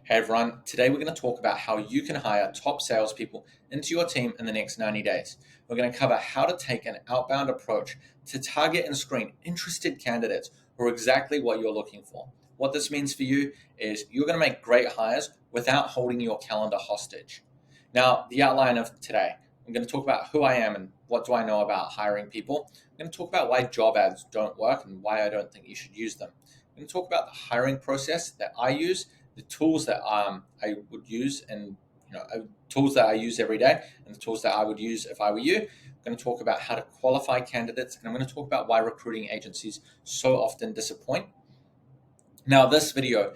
Hey everyone, today we're going to talk about how you can hire top salespeople into your team in the next 90 days. We're going to cover how to take an outbound approach to target and screen interested candidates who are exactly what you're looking for. What this means for you is you're going to make great hires without holding your calendar hostage. Now, the outline of today, I'm going to talk about who I am and what do I know about hiring people. I'm going to talk about why job ads don't work and why I don't think you should use them. I'm going to talk about the hiring process that I use, the tools that I would use, and tools that I use every day, and the tools that I would use if I were you. I'm going to talk about how to qualify candidates, and I'm going to talk about why recruiting agencies so often disappoint. Now, this video,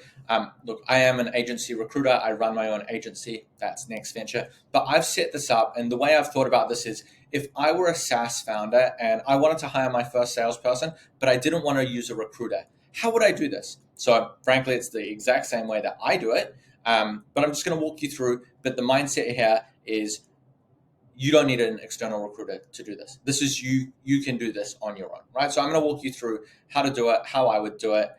look, I am an agency recruiter. I run my own agency. That's Next Venture. But I've set this up, and the way I've thought about this is if I were a SaaS founder and I wanted to hire my first salesperson, but I didn't want to use a recruiter, how would I do this? So frankly, it's the exact same way that I do it, but I'm just going to walk you through. But the mindset here is you don't need an external recruiter to do this. This is you can do this on your own, right? So I'm going to walk you through how to do it, how I would do it.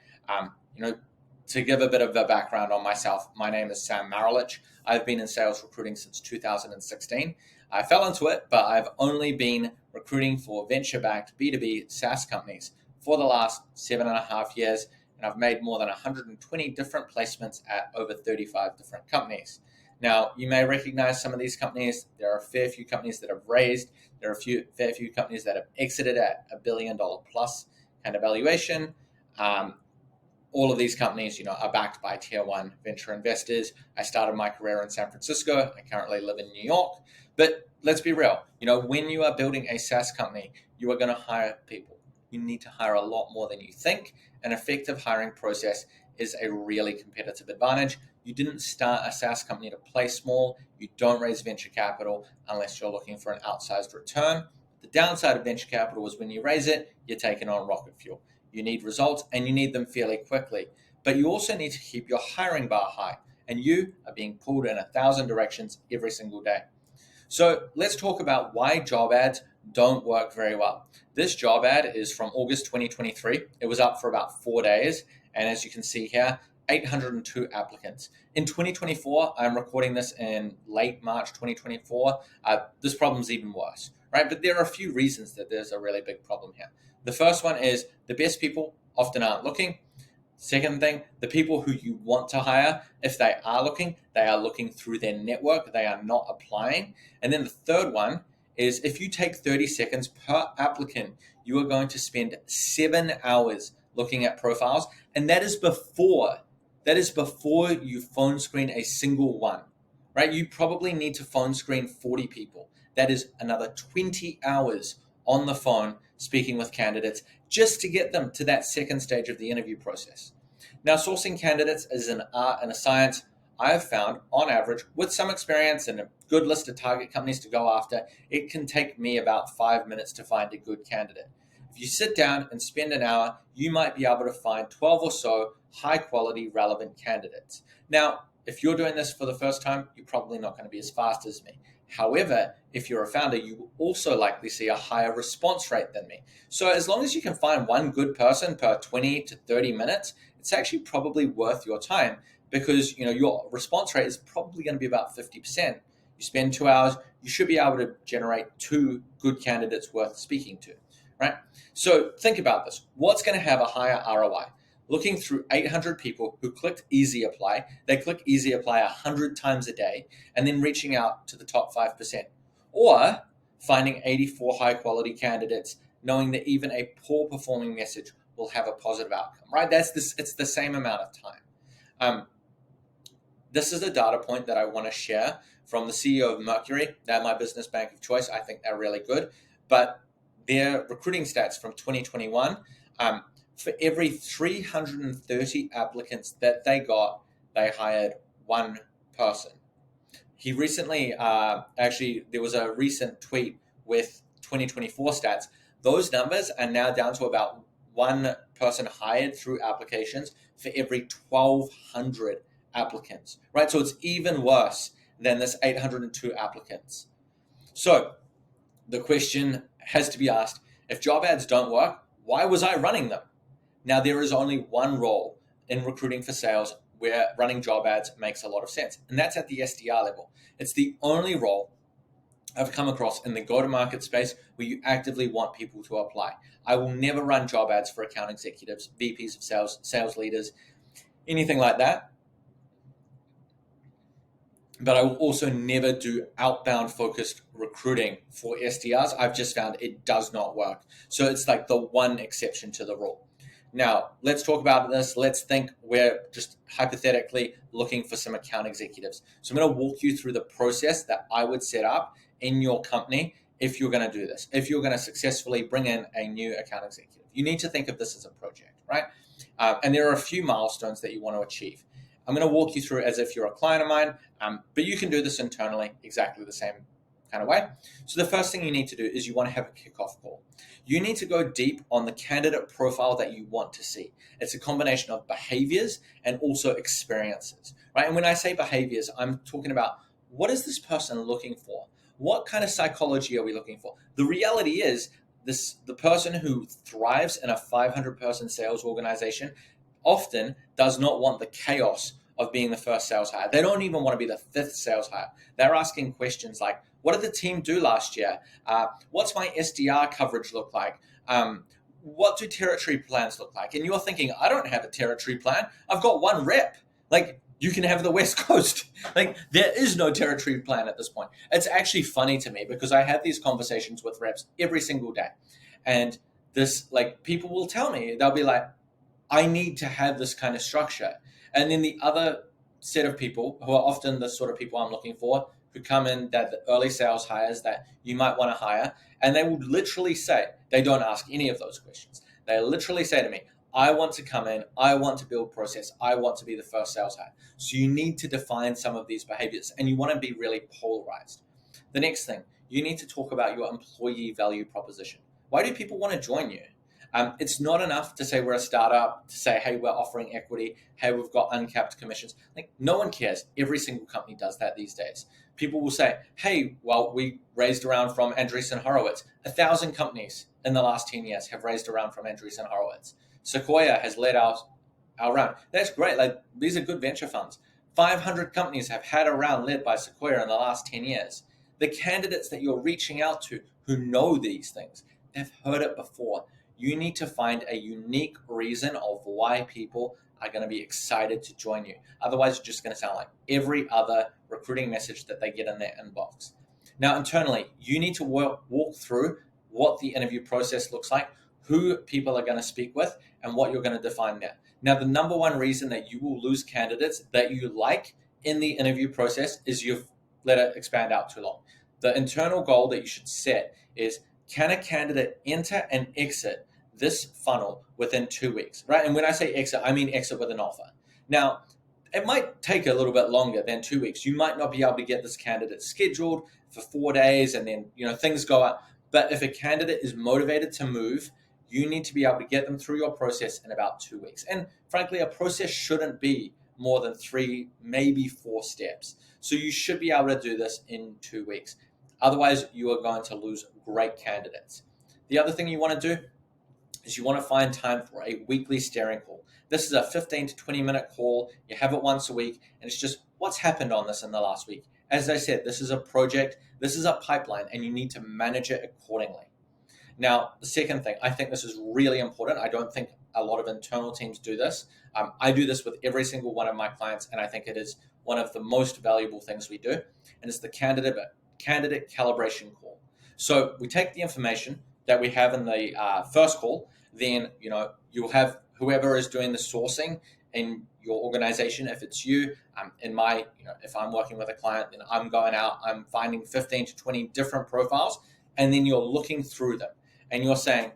To give a bit of a background on myself, my name is Sam Marilich. I've been in sales recruiting since 2016. I fell into it, but I've only been recruiting for venture-backed B2B SaaS companies for the last 7.5 years, and I've made more than 120 different placements at over 35 different companies. Now, you may recognize some of these companies. There are a fair few companies that have raised. There are fair few companies that have exited at $1 billion plus kind of valuation. All of these companies, are backed by tier one venture investors. I started my career in San Francisco. I currently live in New York. But let's be real. When you are building a SaaS company, you are going to hire people. You need to hire a lot more than you think. An effective hiring process is a really competitive advantage. You didn't start a SaaS company to play small. You don't raise venture capital unless you're looking for an outsized return. The downside of venture capital is when you raise it, you're taking on rocket fuel. You need results and you need them fairly quickly. But you also need to keep your hiring bar high, and you are being pulled in 1,000 directions every single day. So let's talk about why job ads don't work very well. This job ad is from August 2023. It was up for about 4 days. And as you can see here, 802 applicants. In 2024, I'm recording this in late March 2024. This problem's even worse, right? But there are a few reasons that there's a really big problem here. The first one is the best people often aren't looking. Second thing, the people who you want to hire, if they are looking through their network. They are not applying. And then the third one is if you take 30 seconds per applicant, you are going to spend 7 hours looking at profiles. And that is before you phone screen a single one, right? You probably need to phone screen 40 people. That is another 20 hours on the phone speaking with candidates just to get them to that second stage of the interview process. Now, sourcing candidates is an art and a science. I have found, on average, with some experience and a good list of target companies to go after, it can take me about 5 minutes to find a good candidate. If you sit down and spend an hour, you might be able to find 12 or so high-quality, relevant candidates. Now, if you're doing this for the first time, you're probably not going to be as fast as me. However, if you're a founder, you will also likely see a higher response rate than me. So as long as you can find one good person per 20 to 30 minutes, it's actually probably worth your time because your response rate is probably going to be about 50%. You spend 2 hours, you should be able to generate 2 good candidates worth speaking to, right? So think about this. What's going to have a higher ROI? Looking through 800 people who clicked Easy Apply, they click Easy Apply 100 times a day, and then reaching out to the top 5%. Or finding 84 high-quality candidates, knowing that even a poor-performing message will have a positive outcome, right? It's the same amount of time. This is a data point that I want to share from the CEO of Mercury. They're my business bank of choice. I think they're really good. But their recruiting stats from 2021, for every 330 applicants that they got, they hired one person. He recently, there was a recent tweet with 2024 stats. Those numbers are now down to about one person hired through applications for every 1,200 applicants, right? So it's even worse than this 802 applicants. So the question has to be asked, if job ads don't work, why was I running them? Now, there is only one role in recruiting for sales where running job ads makes a lot of sense. And that's at the SDR level. It's the only role I've come across in the go-to-market space where you actively want people to apply. I will never run job ads for account executives, VPs of sales, sales leaders, anything like that. But I will also never do outbound focused recruiting for SDRs. I've just found it does not work. So it's like the one exception to the rule. Now, let's talk about this. Let's think we're just hypothetically looking for some account executives. So I'm going to walk you through the process that I would set up in your company if you're going to do this. If you're going to successfully bring in a new account executive, you need to think of this as a project, right? And there are a few milestones that you want to achieve. I'm going to walk you through it as if you're a client of mine, but you can do this internally exactly the same kind of way. So the first thing you need to do is you want to have a kickoff call. You need to go deep on the candidate profile that you want to see. It's a combination of behaviors and also experiences, right? And when I say behaviors, I'm talking about what is this person looking for? What kind of psychology are we looking for? The reality is the person who thrives in a 500-person sales organization often does not want the chaos of being the first sales hire. They don't even want to be the fifth sales hire. They're asking questions like, what did the team do last year? What's my SDR coverage look like? What do territory plans look like? And you're thinking, I don't have a territory plan. I've got one rep. Like, you can have the West Coast. Like, there is no territory plan at this point. It's actually funny to me because I have these conversations with reps every single day. And this, like, people will tell me, they'll be like, I need to have this kind of structure. And then the other set of people who are often the sort of people I'm looking for, who come in, that the early sales hires that you might want to hire, and they would literally say, they don't ask any of those questions. They literally say to me, I want to come in, I want to build process, I want to be the first sales hire. So you need to define some of these behaviors, and you want to be really polarized. The next thing, you need to talk about your employee value proposition. Why do people want to join you? It's not enough to say we're a startup, to say, hey, we're offering equity, hey, we've got uncapped commissions. Like, no one cares. Every single company does that these days. People will say, hey, well, we raised around from Andreessen Horowitz. 1,000 companies in the last 10 years have raised around from Andreessen Horowitz. Sequoia has led our round. That's great. Like, these are good venture funds. 500 companies have had a round led by Sequoia in the last 10 years. The candidates that you're reaching out to who know these things, they've heard it before. You need to find a unique reason of why people are going to be excited to join you. Otherwise, you're just going to sound like every other recruiting message that they get in their inbox. Now, internally, you need to walk through what the interview process looks like, who people are going to speak with, and what you're going to define there. Now, the number one reason that you will lose candidates that you like in the interview process is you've let it expand out too long. The internal goal that you should set is, can a candidate enter and exit this funnel within 2 weeks, right? And when I say exit, I mean exit with an offer. Now, it might take a little bit longer than 2 weeks. You might not be able to get this candidate scheduled for 4 days and then, things go up. But if a candidate is motivated to move, you need to be able to get them through your process in about 2 weeks. And frankly, a process shouldn't be more than 3, maybe 4 steps. So you should be able to do this in 2 weeks. Otherwise, you are going to lose great candidates. The other thing you want to do is you want to find time for a weekly steering call. This is a 15 to 20 minute call. You have it once a week, and it's just what's happened on this in the last week. As I said, this is a project, this is a pipeline, and you need to manage it accordingly. Now, the second thing, I think this is really important. I don't think a lot of internal teams do this. I do this with every single one of my clients, and I think it is one of the most valuable things we do, and it's the candidate calibration call. So we take the information that we have in the first call, then you'll have whoever is doing the sourcing in your organization. If it's you, if I'm working with a client, then I'm going out, I'm finding 15 to 20 different profiles, and then you're looking through them and you're saying,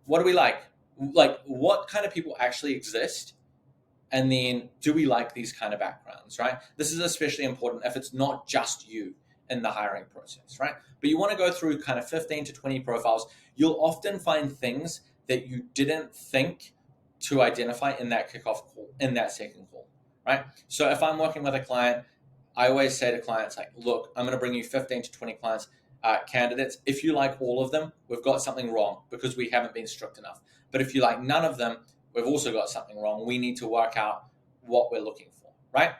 what do we like? Like, what kind of people actually exist? And then, do we like these kind of backgrounds, right? This is especially important if it's not just you in the hiring process, right? But you want to go through kind of 15 to 20 profiles. You'll often find things that you didn't think to identify in that kickoff call, in that second call, right? So if I'm working with a client, I always say to clients, like, look, I'm going to bring you 15 to 20 candidates. If you like all of them, we've got something wrong because we haven't been strict enough. But if you like none of them, we've also got something wrong. We need to work out what we're looking for, right?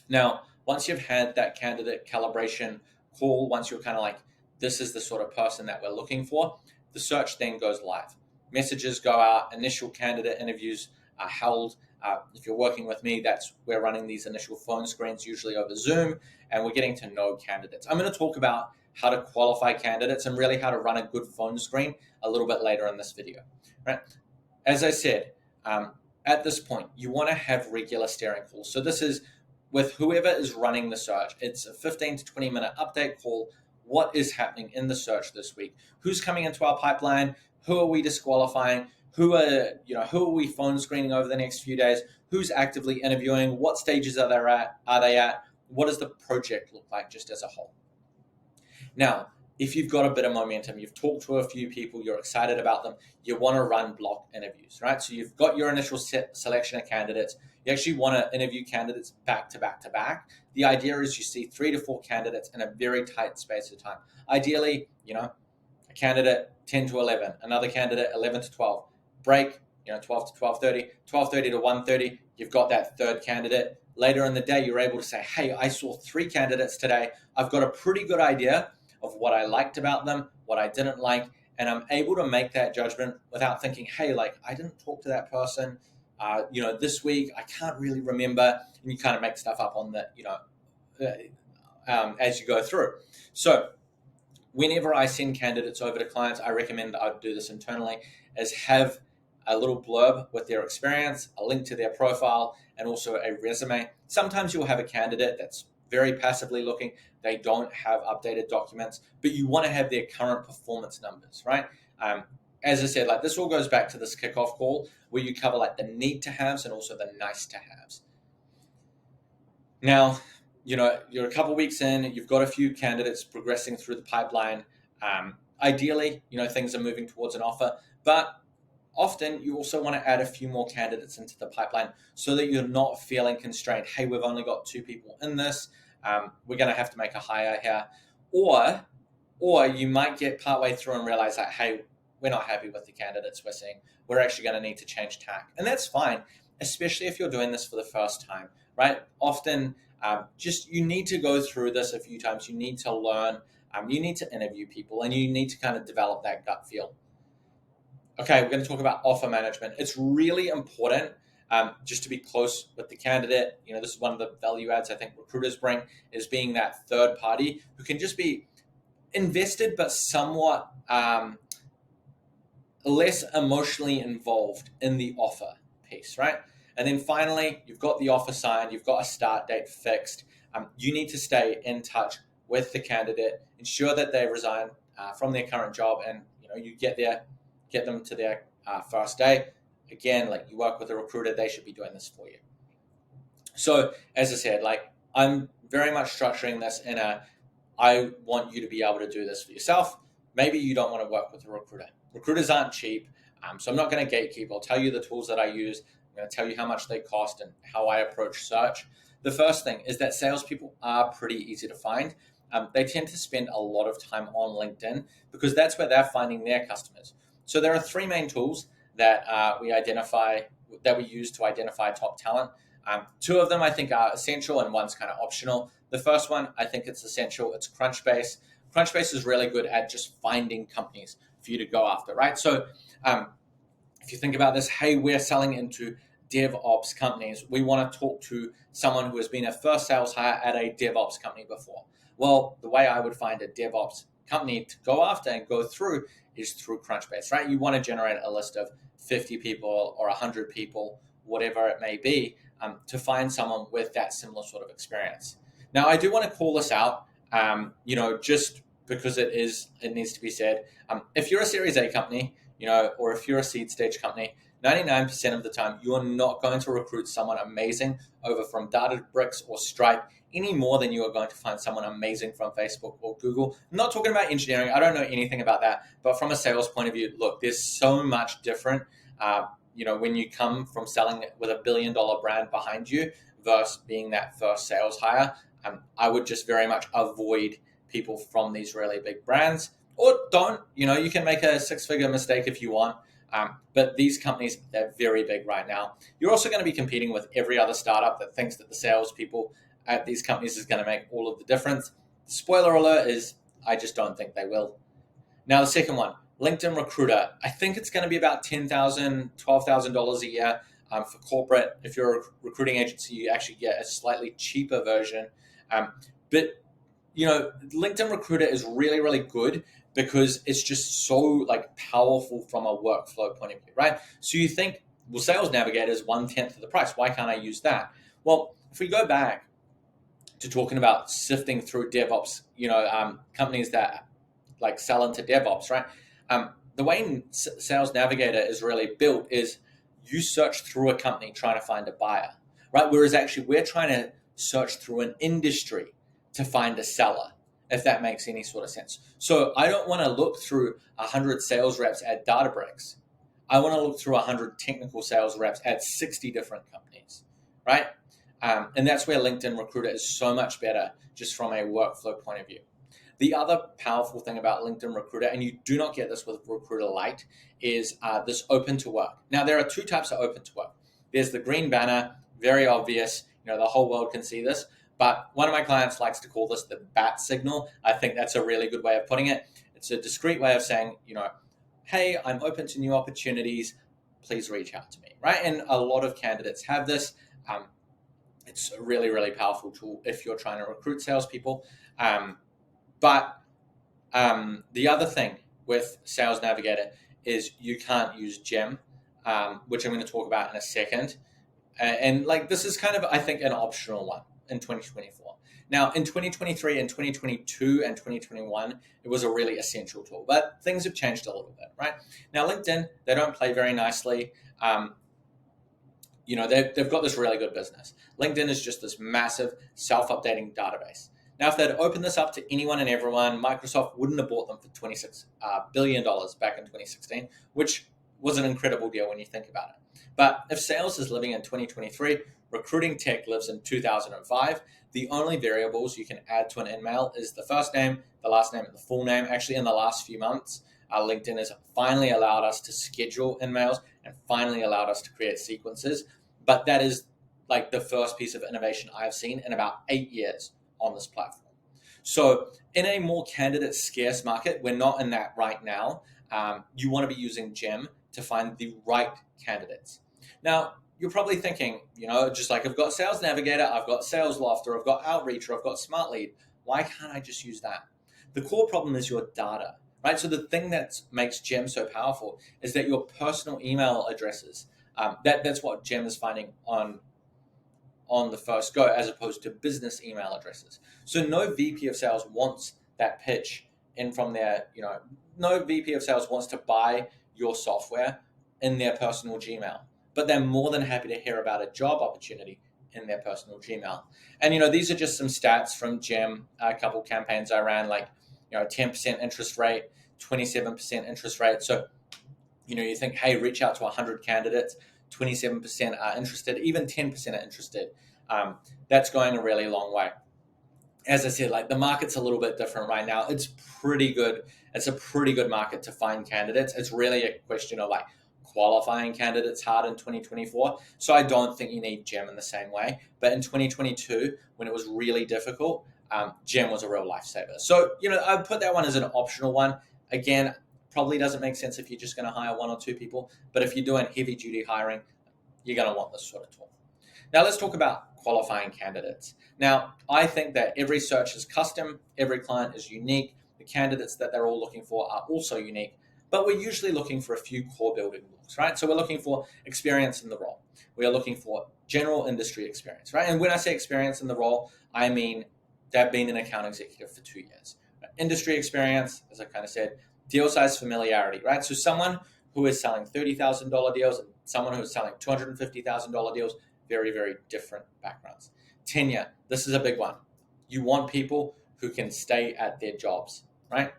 Now, once you've had that candidate calibration call, once you're kind of like, this is the sort of person that we're looking for, the search then goes live. Messages go out, initial candidate interviews are held. If you're working with me, we're running these initial phone screens, usually over Zoom, and we're getting to know candidates. I'm going to talk about how to qualify candidates and really how to run a good phone screen a little bit later in this video, right? As I said, at this point, you want to have regular steering calls. So this is with whoever is running the search. It's a 15 to 20 minute update call. What is happening in the search this week? Who's coming into our pipeline? Who are we disqualifying? Who are we phone screening over the next few days? Who's actively interviewing? What stages are they at? What does the project look like just as a whole? Now, if you've got a bit of momentum, you've talked to a few people, you're excited about them, you want to run block interviews, right? So you've got your initial selection of candidates. You actually want to interview candidates back to back to back. The idea is you see 3 to 4 candidates in a very tight space of time. Ideally, a candidate 10 to 11, another candidate 11 to 12. Break, 12 to 12:30, 12:30 to 1:30. You've got that third candidate. Later in the day, you're able to say, hey, I saw 3 candidates today. I've got a pretty good idea of what I liked about them, what I didn't like, and I'm able to make that judgment without thinking, hey, I didn't talk to that person, this week, I can't really remember, and you kind of make stuff up on the, as you go through. So whenever I send candidates over to clients, I recommend that I do this internally, is have a little blurb with their experience, a link to their profile, and also a resume. Sometimes you'll have a candidate that's very passively looking. They don't have updated documents, but you want to have their current performance numbers, right? As I said, this all goes back to this kickoff call where you cover the need to haves and also the nice to haves. Now, you're a couple weeks in, you've got a few candidates progressing through the pipeline. Ideally, things are moving towards an offer, but often you also want to add a few more candidates into the pipeline so that you're not feeling constrained. Hey, we've only got 2 people in this. We're going to have to make a hire here. Or you might get partway through and realize that, hey, we're not happy with the candidates we're seeing. We're actually going to need to change tack. And that's fine, especially if you're doing this for the first time, right? Often, you need to go through this a few times. You need to learn. You need to interview people, and you need to kind of develop that gut feel. Okay, we're going to talk about offer management. It's really important just to be close with the candidate. This is one of the value adds I think recruiters bring, is being that third party who can just be invested but somewhat less emotionally involved in the offer piece, right? And then finally, you've got the offer signed, you've got a start date fixed. You need to stay in touch with the candidate, ensure that they resign from their current job, and you get them to their first day. Again, you work with a recruiter, they should be doing this for you. So as I said, I'm very much structuring this in I want you to be able to do this for yourself. Maybe you don't want to work with a recruiter. Recruiters aren't cheap, so I'm not going to gatekeep. I'll tell you the tools that I use. I'm going to tell you how much they cost and how I approach search. The first thing is that salespeople are pretty easy to find. They tend to spend a lot of time on LinkedIn because that's where they're finding their customers. So there are 3 main tools that we use to identify top talent. 2 of them I think are essential and one's kind of optional. The first one, I think it's essential. It's Crunchbase. Crunchbase is really good at just finding companies for you to go after, right? So if you think about this, hey, we're selling into DevOps companies. We want to talk to someone who has been a first sales hire at a DevOps company before. Well, the way I would find a DevOps company to go after and go through is through Crunchbase, right? You want to generate a list of 50 people or 100 people, whatever it may be, to find someone with that similar sort of experience. Now, I do want to call this out, just because it needs to be said. If you're a Series A company, or if you're a seed stage company, 99% of the time, you are not going to recruit someone amazing over from Databricks or Stripe any more than you are going to find someone amazing from Facebook or Google. I'm not talking about engineering. I don't know anything about that. But from a sales point of view, look, there's so much different, when you come from selling with $1 billion brand behind you versus being that first sales hire. I would just very much avoid people from these really big brands, or don't. You can make a 6-figure mistake if you want. But these companies, they're very big right now. You're also going to be competing with every other startup that thinks that the salespeople at these companies is going to make all of the difference. Spoiler alert is, I just don't think they will. Now, the second one, LinkedIn Recruiter. I think it's going to be about $10,000, $12,000 a year for corporate. If you're a recruiting agency, you actually get a slightly cheaper version. But LinkedIn Recruiter is really, really good because it's just so like powerful from a workflow point of view, right? So you think, well, Sales Navigator is 1/10 of the price. Why can't I use that? Well, if we go back to talking about sifting through DevOps, companies that like sell into DevOps, right? The way Sales Navigator is really built is you search through a company trying to find a buyer, right? Whereas actually we're trying to search through an industry to find a seller, if that makes any sort of sense. So I don't want to look through 100 sales reps at Databricks. I want to look through 100 technical sales reps at 60 different companies, right? And that's where LinkedIn Recruiter is so much better just from a workflow point of view. The other powerful thing about LinkedIn Recruiter, and you do not get this with Recruiter Lite, is this open to work. Now, there are two types of open to work. There's the green banner, very obvious, the whole world can see this. But one of my clients likes to call this the bat signal. I think that's a really good way of putting it. It's a discreet way of saying, hey, I'm open to new opportunities. Please reach out to me, right? And a lot of candidates have this. It's a really, really powerful tool if you're trying to recruit salespeople. But the other thing with Sales Navigator is you can't use Gem, which I'm going to talk about in a second. And this is kind of, I think, an optional one in 2024. Now, in 2023 and 2022 and 2021, it was a really essential tool. But things have changed a little bit, right? Now, LinkedIn, they don't play very nicely. They've got this really good business. LinkedIn is just this massive self-updating database. Now, if they'd opened this up to anyone and everyone, Microsoft wouldn't have bought them for $26 billion back in 2016, which was an incredible deal when you think about it. But if sales is living in 2023, recruiting tech lives in 2005, the only variables you can add to an email is the first name, the last name, and the full name. Actually, in the last few months, LinkedIn has finally allowed us to schedule emails and finally allowed us to create sequences. But that is like the first piece of innovation I've seen in about 8 years on this platform. So in a more candidate scarce market, we're not in that right now. You want to be using Gem to find the right candidates. Now, you're probably thinking, just like I've got Sales Navigator, I've got Sales Loft, or I've got Outreach, or I've got Smart Lead. Why can't I just use that? The core problem is your data, right? So the thing that makes Gem so powerful is that your personal email addresses, that's what Gem is finding on the first go, as opposed to business email addresses. So no VP of sales wants that pitch in from their, no VP of sales wants to buy your software in their personal Gmail, but they're more than happy to hear about a job opportunity in their personal Gmail. And, these are just some stats from Gem, a couple campaigns I ran, 10% interest rate, 27% interest rate. So, you think, hey, reach out to 100 candidates, 27% are interested, even 10% are interested. That's going a really long way. As I said, the market's a little bit different right now. It's pretty good. It's a pretty good market to find candidates. It's really a question of qualifying candidates hard in 2024. So I don't think you need Gem in the same way. But in 2022, when it was really difficult, Gem was a real lifesaver. So, I'd put that one as an optional one. Again, probably doesn't make sense if you're just going to hire one or two people. But if you're doing heavy duty hiring, you're going to want this sort of tool. Now let's talk about qualifying candidates. Now, I think that every search is custom. Every client is unique. The candidates that they're all looking for are also unique. But we're usually looking for a few core building blocks, right? So we're looking for experience in the role. We are looking for general industry experience, right? And when I say experience in the role, I mean they've been an account executive for 2 years. Industry experience, as I kind of said, deal size familiarity, right? So someone who is selling $30,000 deals and someone who is selling $250,000 deals, very, very different backgrounds. Tenure, this is a big one. You want people who can stay at their jobs, right?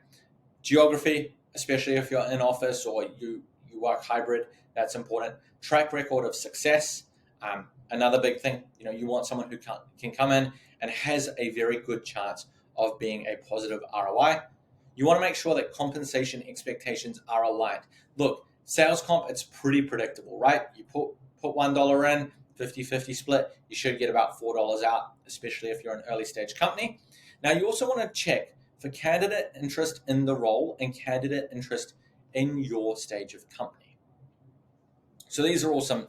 Geography, especially if you're in office or you work hybrid, that's important. Track record of success, another big thing. You want someone who can come in and has a very good chance of being a positive ROI. You want to make sure that compensation expectations are aligned. Look, Sales comp, it's pretty predictable, right? You put $1 in, 50-50 split, you should get about $4 out, especially if you're an early stage company. Now, you also want to check for candidate interest in the role and candidate interest in your stage of company. So these are all some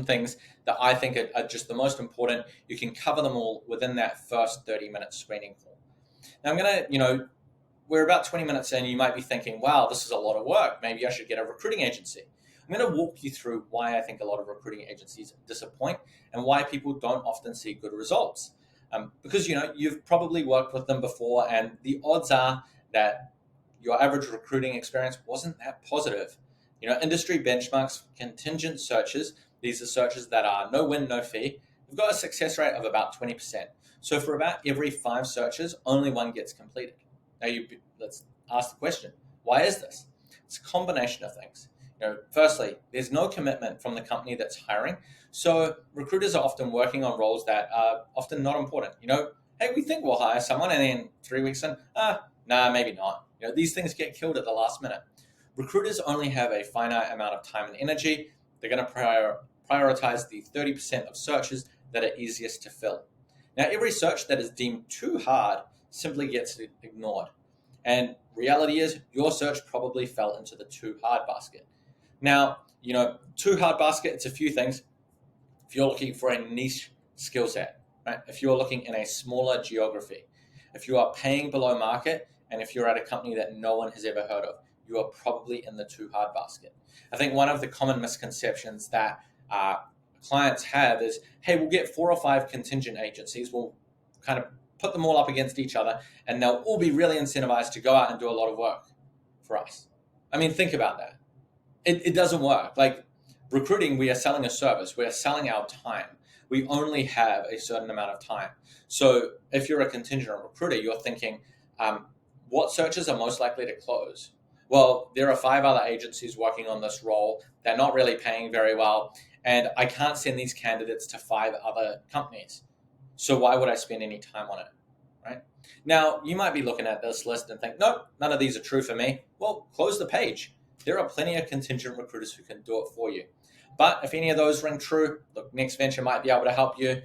things that I think are just the most important. You can cover them all within that first 30-minute screening call. Now, we're about 20 minutes in. You might be thinking, wow, this is a lot of work. Maybe I should get a recruiting agency. I'm going to walk you through why I think a lot of recruiting agencies disappoint and why people don't often see good results. Because you've probably worked with them before, and the odds are that your average recruiting experience wasn't that positive. Industry benchmarks, contingent searches, these are searches that are no win, no fee. We've got a success rate of about 20%. So for about every 5 searches, only 1 gets completed. Now, let's ask the question, why is this? It's a combination of things. Firstly, there's no commitment from the company that's hiring. So recruiters are often working on roles that are often not important. Hey, we think we'll hire someone, and then 3 weeks in, nah, maybe not. These things get killed at the last minute. Recruiters only have a finite amount of time and energy. They're going to prioritize the 30% of searches that are easiest to fill. Now, every search that is deemed too hard simply gets ignored. And reality is, your search probably fell into the too hard basket. Now, too hard basket, it's a few things. If you're looking for a niche skill set, right? If you're looking in a smaller geography, if you are paying below market, and if you're at a company that no one has ever heard of, you are probably in the too hard basket. I think one of the common misconceptions that clients have is, hey, we'll get 4 or 5 contingent agencies. We'll kind of put them all up against each other, and they'll all be really incentivized to go out and do a lot of work for us. I mean, think about that. It doesn't work. Like recruiting, we are selling a service. We are selling our time. We only have a certain amount of time. So if you're a contingent recruiter, you're thinking, what searches are most likely to close? Well, there are 5 other agencies working on this role. They're not really paying very well, and I can't send these candidates to 5 other companies. So why would I spend any time on it, right? Now, you might be looking at this list and think, nope, none of these are true for me. Well, close the page. There are plenty of contingent recruiters who can do it for you. But if any of those ring true, look, Next Venture might be able to help you.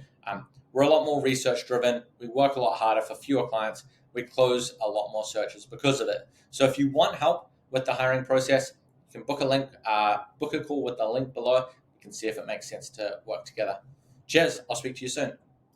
We're a lot more research driven. We work a lot harder for fewer clients. We close a lot more searches because of it. So if you want help with the hiring process, you can book a call with the link below. You can see if it makes sense to work together. Cheers. I'll speak to you soon.